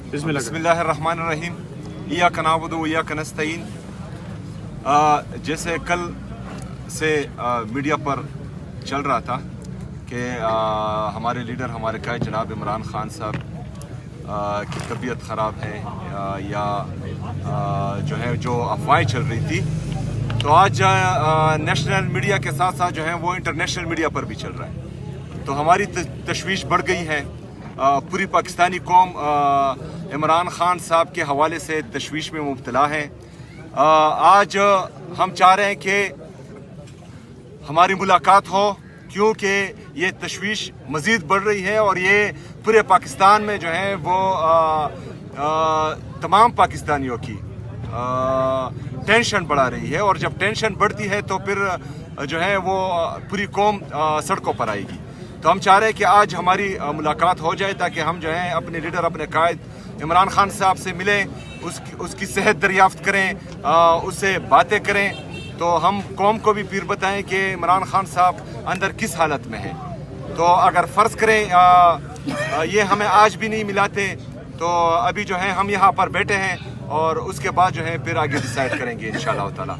बिस्मिल्लाहिर्रहमानिर्रहीम। इय्याका नअबुदु व इय्याका नस्तईन। जैसे कल से मीडिया पर चल रहा था कि हमारे लीडर हमारे कायद जनाब इमरान खान साहब की तबीयत ख़राब है या जो अफवाहें चल रही थी, तो आज नेशनल मीडिया के साथ साथ जो है वो इंटरनेशनल मीडिया पर भी चल रहा है। तो हमारी तशवीश बढ़ गई है। पूरी पाकिस्तानी कौम इमरान खान साहब के हवाले से तशवीश में मुब्तला है। आज हम चाह रहे हैं कि हमारी मुलाकात हो, क्योंकि ये तशवीश मज़ीद बढ़ रही है और ये पूरे पाकिस्तान में जो है वो तमाम पाकिस्तानियों की टेंशन बढ़ा रही है, और जब टेंशन बढ़ती है तो फिर जो है वो पूरी कौम सड़कों पर आएगी। तो हम चाह रहे हैं कि आज हमारी मुलाकात हो जाए ताकि हम जो है अपने लीडर अपने कायद इमरान खान साहब से मिलें, उसकी सेहत दरियाफ्त करें, उससे बातें करें, तो हम कौम को भी फिर बताएं कि इमरान खान साहब अंदर किस हालत में हैं। तो अगर फ़र्ज़ करें ये हमें आज भी नहीं मिलाते, तो अभी जो है हम यहाँ पर बैठे हैं और उसके बाद जो है फिर आगे डिसाइड करेंगे इंशाअल्लाह ताला।